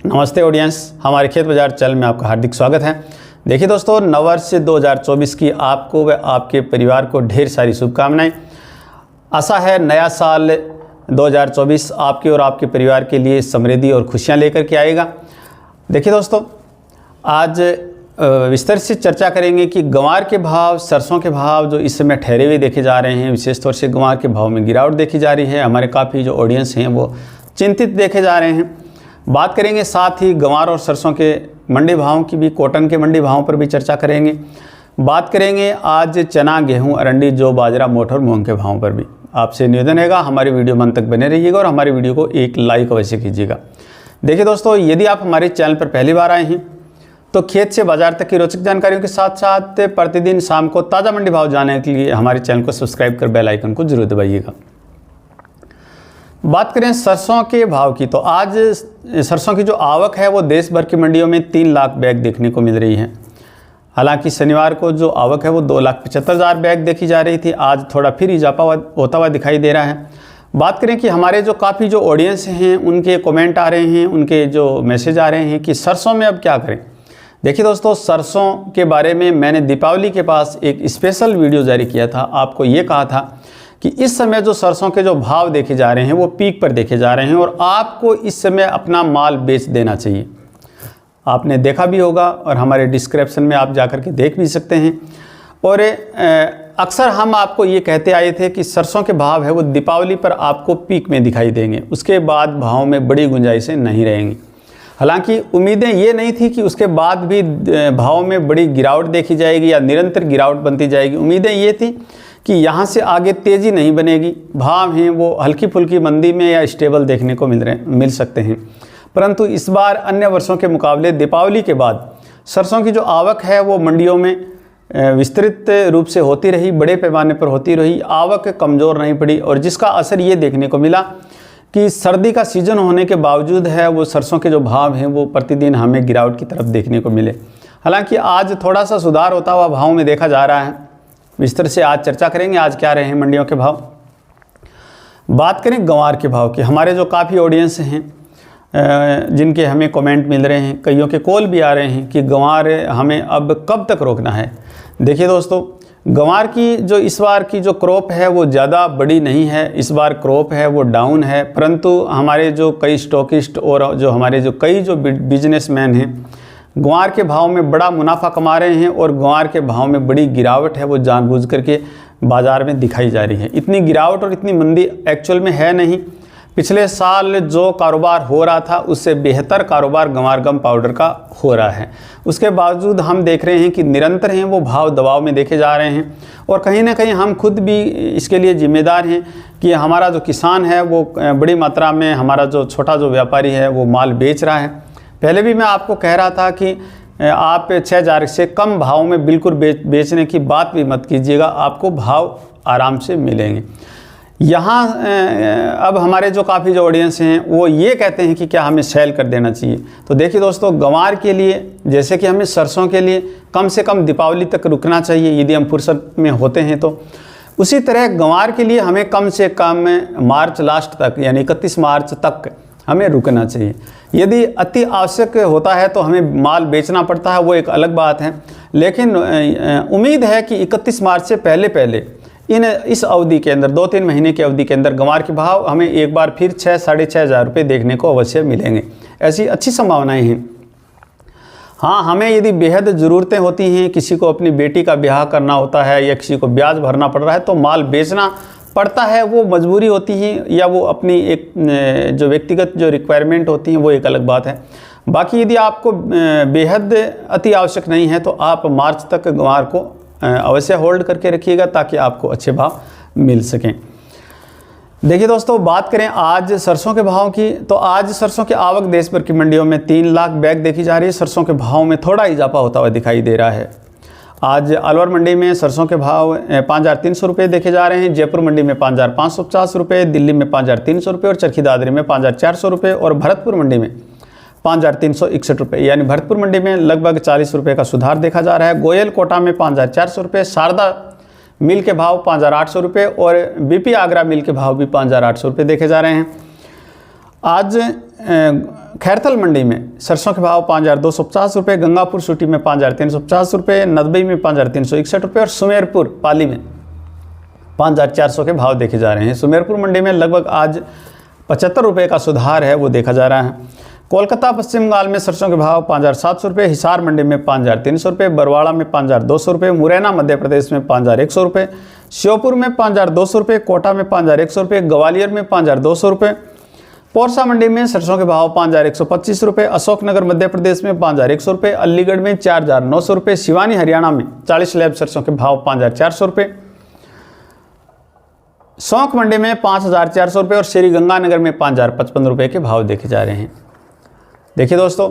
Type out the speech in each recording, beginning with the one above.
नमस्ते ऑडियंस, हमारे खेत बाजार चैनल में आपका हार्दिक स्वागत है। देखिए दोस्तों, नववर्ष 2024 की आपको व आपके परिवार को ढेर सारी शुभकामनाएं। आशा है नया साल 2024 आपके और आपके परिवार के लिए समृद्धि और खुशियां लेकर के आएगा। देखिए दोस्तों, आज विस्तार से चर्चा करेंगे कि गंवार के भाव, सरसों के भाव जो इस समय ठहरे हुए देखे जा रहे हैं। विशेष तौर से गंवार के भाव में गिरावट देखी जा रही है। हमारे काफ़ी जो ऑडियंस हैं वो चिंतित देखे जा रहे हैं। बात करेंगे साथ ही गंवार और सरसों के मंडी भावों की भी, कॉटन के मंडी भावों पर भी चर्चा करेंगे। बात करेंगे आज चना, गेहूं, अरंडी, जौ, बाजरा, मोठ और मूंग के भावों पर भी। आपसे निवेदन रहेगा हमारी वीडियो में अंत तक बने रहिएगा और हमारी वीडियो को एक लाइक अवश्य कीजिएगा। देखिए दोस्तों, यदि आप हमारे चैनल पर पहली बार आए हैं तो खेत से बाजार तक की रोचक जानकारियों के साथ साथ प्रतिदिन शाम को ताज़ा मंडी भाव जानने के लिए हमारे चैनल को सब्सक्राइब कर बेल आइकन को जरूर दबाइएगा। बात करें सरसों के भाव की, तो आज सरसों की जो आवक है वो देश भर की मंडियों में 3 लाख बैग देखने को मिल रही है। हालांकि शनिवार को जो आवक है वो 2,75,000 बैग देखी जा रही थी। आज थोड़ा फिर इजाफा होता हुआ दिखाई दे रहा है। बात करें कि हमारे जो काफ़ी जो ऑडियंस हैं उनके कमेंट आ रहे हैं, उनके जो मैसेज आ रहे हैं कि सरसों में अब क्या करें। देखिए दोस्तों, सरसों के बारे में मैंने दीपावली के पास एक स्पेशल वीडियो जारी किया था। आपको ये कहा था कि इस समय जो सरसों के जो भाव देखे जा रहे हैं वो पीक पर देखे जा रहे हैं और आपको इस समय अपना माल बेच देना चाहिए। आपने देखा भी होगा और हमारे डिस्क्रिप्शन में आप जाकर के देख भी सकते हैं। और अक्सर हम आपको ये कहते आए थे कि सरसों के भाव है वो दीपावली पर आपको पीक में दिखाई देंगे, उसके बाद भाव में बड़ी गुंजाइशें नहीं रहेंगी। हालांकि उम्मीदें ये नहीं थी कि उसके बाद भी भाव में बड़ी गिरावट देखी जाएगी या निरंतर गिरावट बनती जाएगी। उम्मीदें ये थी कि यहाँ से आगे तेज़ी नहीं बनेगी, भाव हैं वो हल्की फुल्की मंदी में या स्टेबल देखने को मिल सकते हैं। परंतु इस बार अन्य वर्षों के मुकाबले दीपावली के बाद सरसों की जो आवक है वो मंडियों में विस्तृत रूप से होती रही, बड़े पैमाने पर होती रही। आवक कमज़ोर नहीं पड़ी और जिसका असर ये देखने को मिला कि सर्दी का सीज़न होने के बावजूद है वो सरसों के जो भाव हैं वो प्रतिदिन हमें गिरावट की तरफ देखने को मिले। हालांकि आज थोड़ा सा सुधार होता हुआ भाव में देखा जा रहा है। विस्तार से आज चर्चा करेंगे आज क्या रहे हैं मंडियों के भाव। बात करें गंवार के भाव की, हमारे जो काफ़ी ऑडियंस हैं जिनके हमें कमेंट मिल रहे हैं, कईयों के कॉल भी आ रहे हैं कि गंवार हमें अब कब तक रोकना है। देखिए दोस्तों, गंवार की जो इस बार की जो क्रॉप है वो ज़्यादा बड़ी नहीं है। इस बार क्रॉप है वो डाउन है, परंतु हमारे जो कई स्टॉकिस्ट और जो हमारे जो कई जो बिजनेसमैन हैं गंवार के भाव में बड़ा मुनाफा कमा रहे हैं और गंवार के भाव में बड़ी गिरावट है वो जानबूझ करके बाज़ार में दिखाई जा रही है। इतनी गिरावट और इतनी मंदी एक्चुअल में है नहीं। पिछले साल जो कारोबार हो रहा था उससे बेहतर कारोबार गंवार गम पाउडर का हो रहा है। उसके बावजूद हम देख रहे हैं कि निरंतर हैं वो भाव दबाव में देखे जा रहे हैं और कहीं ना कहीं हम खुद भी इसके लिए जिम्मेदार हैं कि हमारा जो किसान है वो बड़ी मात्रा में, हमारा जो छोटा जो व्यापारी है वो माल बेच रहा है। पहले भी मैं आपको कह रहा था कि आप 6,000 से कम भाव में बिल्कुल बेचने की बात भी मत कीजिएगा, आपको भाव आराम से मिलेंगे। यहाँ अब हमारे जो काफ़ी जो ऑडियंस हैं वो ये कहते हैं कि क्या हमें सेल कर देना चाहिए। तो देखिए दोस्तों, गंवार के लिए जैसे कि हमें सरसों के लिए कम से कम दीपावली तक रुकना चाहिए यदि हम फुर्सत में होते हैं, तो उसी तरह गंवार के लिए हमें कम से कम मार्च लास्ट तक यानी 31 मार्च तक हमें रुकना चाहिए। यदि अति आवश्यक होता है तो हमें माल बेचना पड़ता है, वो एक अलग बात है। लेकिन उम्मीद है कि 31 मार्च से पहले इस अवधि के अंदर 2-3 महीने की अवधि के अंदर गंवार के भाव हमें एक बार फिर 6-6,500 हज़ार रुपये देखने को अवश्य मिलेंगे। ऐसी अच्छी संभावनाएं हैं। हाँ, हमें यदि बेहद ज़रूरतें होती हैं, किसी को अपनी बेटी का ब्याह करना होता है या किसी को ब्याज भरना पड़ रहा है तो माल बेचना पड़ता है, वो मजबूरी होती है या वो अपनी एक जो व्यक्तिगत जो रिक्वायरमेंट होती है वो एक अलग बात है। बाकी यदि आपको बेहद अति आवश्यक नहीं है तो आप मार्च तक गंवार को अवश्य होल्ड करके रखिएगा ताकि आपको अच्छे भाव मिल सकें। देखिए दोस्तों, बात करें आज सरसों के भाव की, तो आज सरसों की आवक देश भर की मंडियों में 3 लाख बैग देखी जा रही है। सरसों के भाव में थोड़ा इजाफा होता हुआ दिखाई दे रहा है। आज अलवर मंडी में सरसों के भाव 5,300 रुपये देखे जा रहे हैं। जयपुर मंडी में 5,550 रुपये, दिल्ली में 5,300 रुपये और चरखी दादरी में 5,400 रुपये और भरतपुर मंडी में 5,361 रुपये, यानी भरतपुर मंडी में लगभग 40 रुपये का सुधार देखा जा रहा है। गोयल कोटा में 5,400 रुपये, शारदा मिल के भाव 5,800 रुपये और बीपी आगरा मिल के भाव भी 5,800 रुपये देखे जा रहे हैं। आज खैरथल मंडी में सरसों के भाव 5,250 रुपये, गंगापुर सूटी में 5,350 रुपये, नदबई में 5,361 रुपये और सुमेरपुर पाली में 5,400 के भाव देखे जा रहे हैं। सुमेरपुर मंडी में लगभग आज 75 रुपये का सुधार है वो देखा जा रहा है। कोलकाता पश्चिम बंगाल में सरसों के भाव 5,700 रुपये, हिसार मंडी में 5,300 रुपये, बरवाड़ा में 5,200 रुपये, मुरैना मध्य प्रदेश में 5,100 रुपये, श्योपुर में 5,200 रुपये, कोटा में 5,100 रुपये, ग्वालियर में 5,200 रुपये, पौरसा मंडी में सरसों के भाव 5,125 रुपये, अशोकनगर मध्य प्रदेश में 5,100 रुपये, अलीगढ़ में 4,900 रुपये, सिवानी हरियाणा में 40 स्लैब सरसों के भाव 5,400 रुपये, सौंख मंडी में 5,400 रुपये और श्री गंगानगर में 5,055 रुपये के भाव देखे जा रहे हैं। देखिए दोस्तों,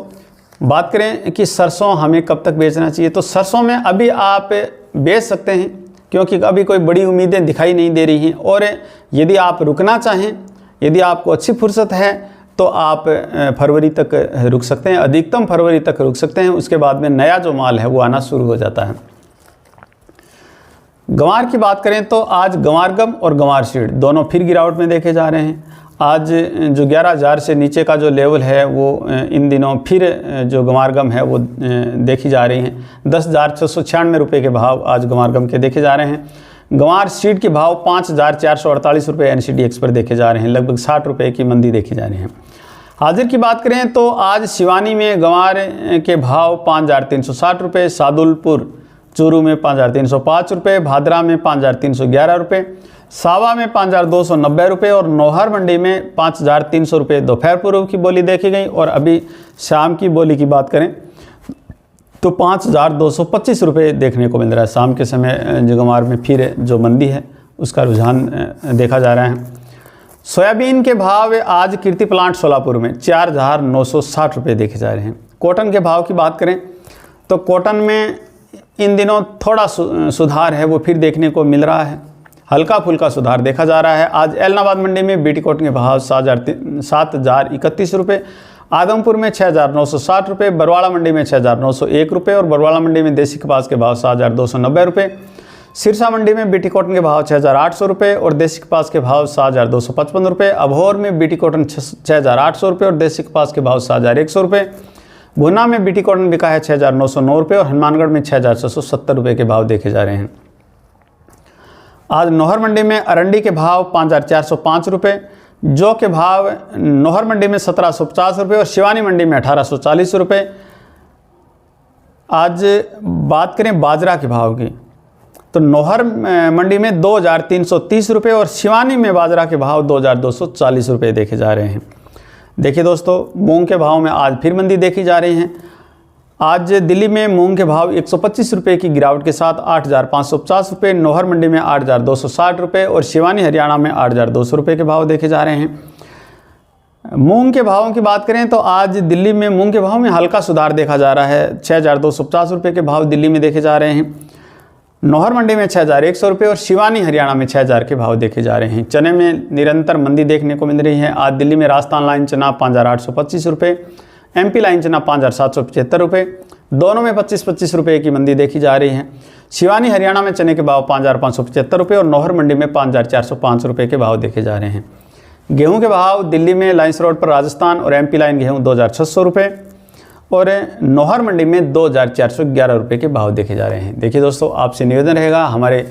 बात करें कि सरसों हमें कब तक बेचना चाहिए, तो सरसों में अभी आप बेच सकते हैं क्योंकि अभी कोई बड़ी उम्मीदें दिखाई नहीं दे रही हैं। और यदि आप रुकना चाहें, यदि आपको अच्छी फुर्सत है तो आप फरवरी तक रुक सकते हैं, अधिकतम फरवरी तक रुक सकते हैं। उसके बाद में नया जो माल है वो आना शुरू हो जाता है। गंवार की बात करें तो आज गंवार गम और गंवार सीड दोनों फिर गिरावट में देखे जा रहे हैं। आज जो 11,000 से नीचे का जो लेवल है वो इन दिनों फिर जो गंवार गम है वो देखी जा रही हैं। 10,696 रुपये के भाव आज गंवार गम के देखे जा रहे हैं। गंवार सीड के भाव 5,448 रुपये NCDX पर देखे जा रहे हैं, लगभग 60 रुपये की मंदी देखी जा रही है। हाजिर की बात करें तो आज शिवानी में गंवार के भाव 5,360 रुपये, सादुलपुर चूरू में 5,305 रुपये, भादरा में 5,311 रुपये, सावा में 5,290 रुपये और नौहर मंडी में 5,300 रुपये दोपहर पूर्व की बोली देखी गई। और अभी शाम की बोली की बात करें तो 5,225 रुपये देखने को मिल रहा है। शाम के समय गंवार में फिर जो मंदी है उसका रुझान देखा जा रहा है। सोयाबीन के भाव आज कीर्ति प्लांट सोलापुर में 4,960 रुपये देखे जा रहे हैं। कॉटन के भाव की बात करें तो कॉटन में इन दिनों थोड़ा सुधार है वो फिर देखने को मिल रहा है, हल्का फुल्का सुधार देखा जा रहा है। आज एलनाबाद मंडी में बीटी कॉटन के भाव 7,031 रुपये, आदमपुर में 6,960 रुपये, बरवाड़ा मंडी में 6,901 रुपये और बरवाड़ा मंडी में देसी कपास के भाव 7,290 रुपये, सिरसा मंडी में बीटी कॉटन के भाव 6,800 रुपये और देसी कपास के भाव 7,255 रुपये, अबोहर में बीटी कॉटन 6,800 रुपये और देसी कपास के भाव 7,100 रुपये, गुना में बीटी कॉटन बिका है 6,909 रुपये और हनुमानगढ़ में 6,670 रुपये के भाव देखे जा रहे हैं। आज नौहर मंडी में अरंडी के भाव 5,405 रुपये, जौ के भाव नौहर मंडी में 1,750 रुपये और शिवानी मंडी में 1,840 रुपये। आज बात करें बाजरा के भाव की तो नौहर मंडी में 2,330 रुपये और शिवानी में बाजरा के भाव 2,240 रुपये देखे जा रहे हैं। देखिए दोस्तों, मूंग के भाव में आज फिर मंदी देखी जा रही है। आज दिल्ली में मूंग के भाव 125 रुपये की गिरावट के साथ 8,550 रुपये, नौहर मंडी में 8,260 रुपये और शिवानी हरियाणा में 8,200 रुपये के भाव देखे जा रहे हैं। मूंग के भावों की बात करें तो आज दिल्ली में मूंग के भाव में हल्का सुधार देखा जा रहा है। 6,250 रुपये के भाव दिल्ली में देखे जा रहे हैं, नौहर मंडी में 6,100 रुपये और शिवानी हरियाणा में 6,000 के भाव देखे जा रहे हैं। चने में निरंतर मंदी देखने को मिल रही है। आज दिल्ली में राजस्थान लाइन चना 5,825 रुपये, MP लाइन चना 5,775 रुपये, दोनों में 25-25 रुपये की मंदी देखी जा रही है। शिवानी हरियाणा में चने के भाव 5,575 रुपये और नौहर मंडी में 5,405 रुपये के भाव देखे जा रहे हैं। गेहूं के भाव दिल्ली में लाइन्स रोड पर राजस्थान और MP लाइन गेहूं 2,600 रुपये और नौहर मंडी में 2,411 रुपये के भाव देखे जा रहे हैं। देखिए दोस्तों, आपसे निवेदन रहेगा हमारे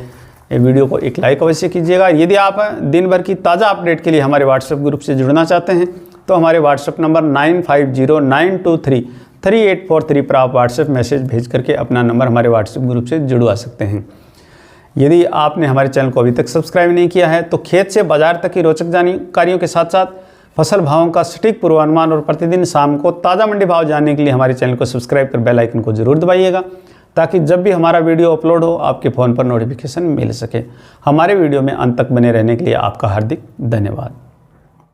वीडियो को एक लाइक अवश्य कीजिएगा। यदि आप दिन भर की ताज़ा अपडेट के लिए हमारे व्हाट्सएप ग्रुप से जुड़ना चाहते हैं तो हमारे व्हाट्सएप नंबर 9509233843 पर आप व्हाट्सएप मैसेज भेज करके अपना नंबर हमारे व्हाट्सएप ग्रुप से जुड़वा सकते हैं। यदि आपने हमारे चैनल को अभी तक सब्सक्राइब नहीं किया है तो खेत से बाजार तक की रोचक जानकारियों के साथ साथ फसल भावों का सटीक पूर्वानुमान और प्रतिदिन शाम को ताज़ा मंडी भाव जानने के लिए हमारे चैनल को सब्सक्राइब कर बेल आइकन को जरूर दबाइएगा ताकि जब भी हमारा वीडियो अपलोड हो आपके फ़ोन पर नोटिफिकेशन मिल सके। हमारे वीडियो में अंत तक बने रहने के लिए आपका हार्दिक धन्यवाद।